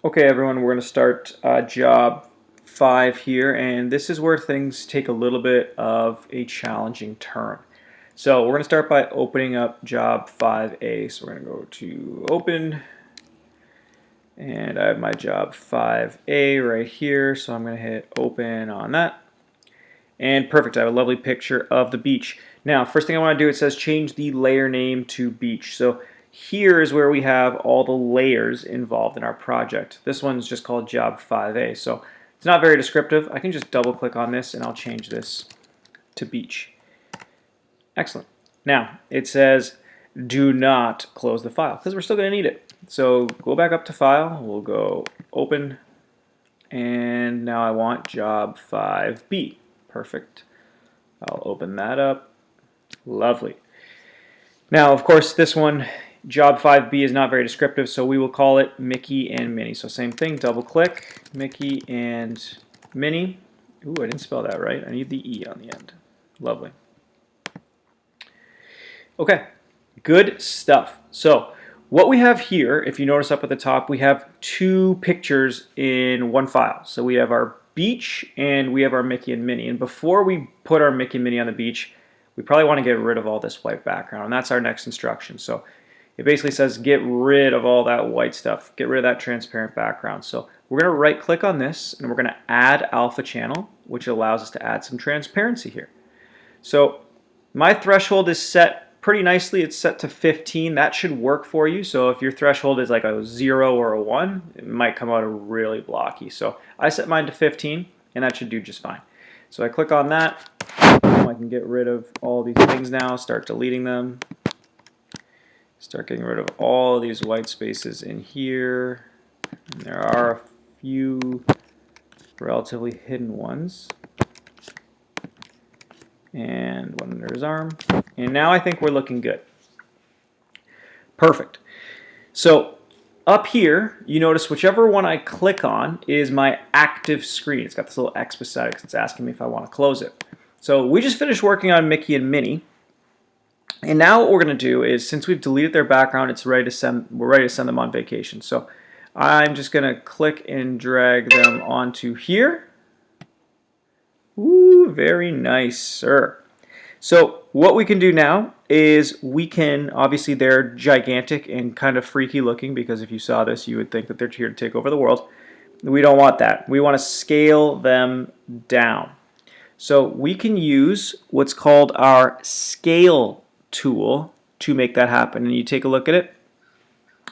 Okay, everyone, we're going to start job 5 here, and this is where things take a little bit of a challenging turn. So we're going to start by opening up job 5A. So we're going to go to open, and I have my job 5A right here, so I'm going to hit open on that. And perfect, I have a lovely picture of the beach. Now, first thing I want to do, it says change the layer name to beach. So here is where we have all the layers involved in our project. This one's just called job 5A. So it's not very descriptive. I can just double click on this and I'll change this to beach. Excellent. Now, it says do not close the file because we're still going to need it. So go back up to file, we'll go open, and now I want job 5B. Perfect. I'll open that up. Lovely. Now, of course, this one, job 5B, is not very descriptive, so we will call it Mickey and Minnie. So same thing, double click, Mickey and Minnie. Ooh, I didn't spell that right. I need the E on the end. Lovely. Okay, good stuff. So what we have here, if you notice up at the top, we have two pictures in one file. So we have our beach and we have our Mickey and Minnie. And before we put our Mickey and Minnie on the beach, we probably want to get rid of all this white background. And that's our next instruction. So it basically says get rid of all that white stuff. Get rid of that transparent background. So we're going to right click on this and we're going to add alpha channel, which allows us to add some transparency here. So my threshold is set pretty nicely. It's set to 15. That should work for you. So if your threshold is like a 0 or a 1, it might come out really blocky. So I set mine to 15 and that should do just fine. So I click on that. I can get rid of all these things now, start deleting them. Start getting rid of all these white spaces in here. And there are a few relatively hidden ones. And one under his arm. And now I think we're looking good. Perfect. So up here, you notice whichever one I click on is my active screen. It's got this little X beside it because it's asking me if I want to close it. So we just finished working on Mickey and Minnie. And now what we're going to do is, since we've deleted their background, we're ready to send them on vacation. So I'm just going to click and drag them onto here. Ooh, very nice, sir. So what we can do now is we can, obviously they're gigantic and kind of freaky looking because if you saw this you would think that they're here to take over the world. We don't want that. We want to scale them down. So we can use what's called our scale tool to make that happen. And you take a look at it.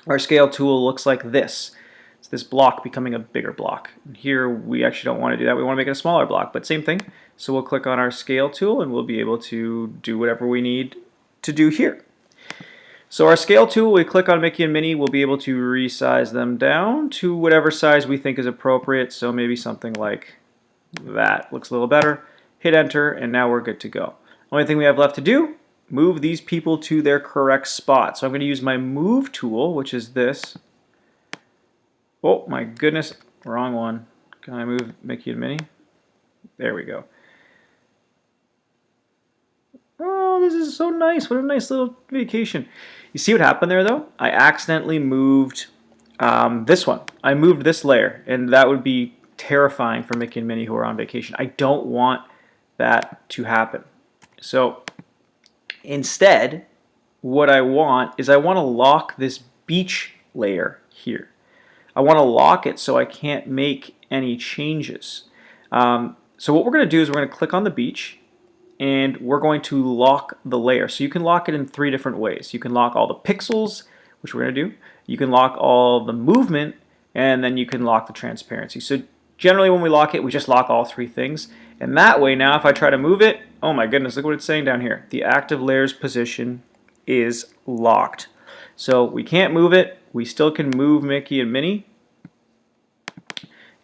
Our scale tool looks like this. It's this block becoming a bigger block. And here we actually don't want to do that. We want to make it a smaller block, but same thing. So we'll click on our scale tool and we'll be able to do whatever we need to do here. So our scale tool, we click on Mickey and Minnie, we'll be able to resize them down to whatever size we think is appropriate. So maybe something like that looks a little better. Hit enter and now we're good to go. Only thing we have left to do, move these people to their correct spot. So I'm going to use my move tool, which is this. Oh my goodness, wrong one. Can I move Mickey and Minnie? There we go. Oh, this is so nice. What a nice little vacation. You see what happened there though? I accidentally moved this one. I moved this layer and that would be terrifying for Mickey and Minnie who are on vacation. I don't want that to happen. So instead, what I want is I want to lock this beach layer here. I want to lock it so I can't make any changes. So what we're going to do is we're going to click on the beach and we're going to lock the layer. So you can lock it in 3 different ways. You can lock all the pixels, which we're going to do. You can lock all the movement, and then you can lock the transparency. So generally when we lock it, we just lock all 3 things. And that way now if I try to move it, oh my goodness, look what it's saying down here. The active layer's position is locked. So we can't move it. We still can move Mickey and Minnie.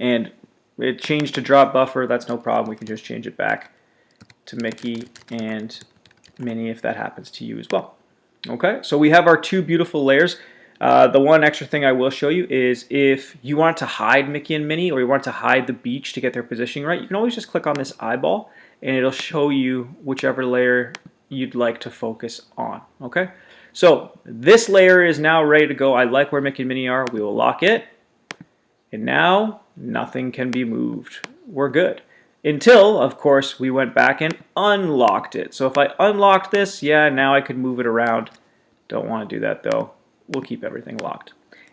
And it changed to drop buffer. That's no problem. We can just change it back to Mickey and Minnie if that happens to you as well. Okay, so we have our 2 beautiful layers. The one extra thing I will show you is if you want to hide Mickey and Minnie or you want to hide the beach to get their positioning right, you can always just click on this eyeball and it'll show you whichever layer you'd like to focus on. Okay, so this layer is now ready to go. I like where Mickey and Minnie are. We will lock it. And now nothing can be moved. We're good. Until, of course, we went back and unlocked it. So if I unlocked this, yeah, now I could move it around. Don't want to do that though. We'll keep everything locked.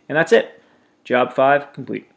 And that's it. Job 5 complete.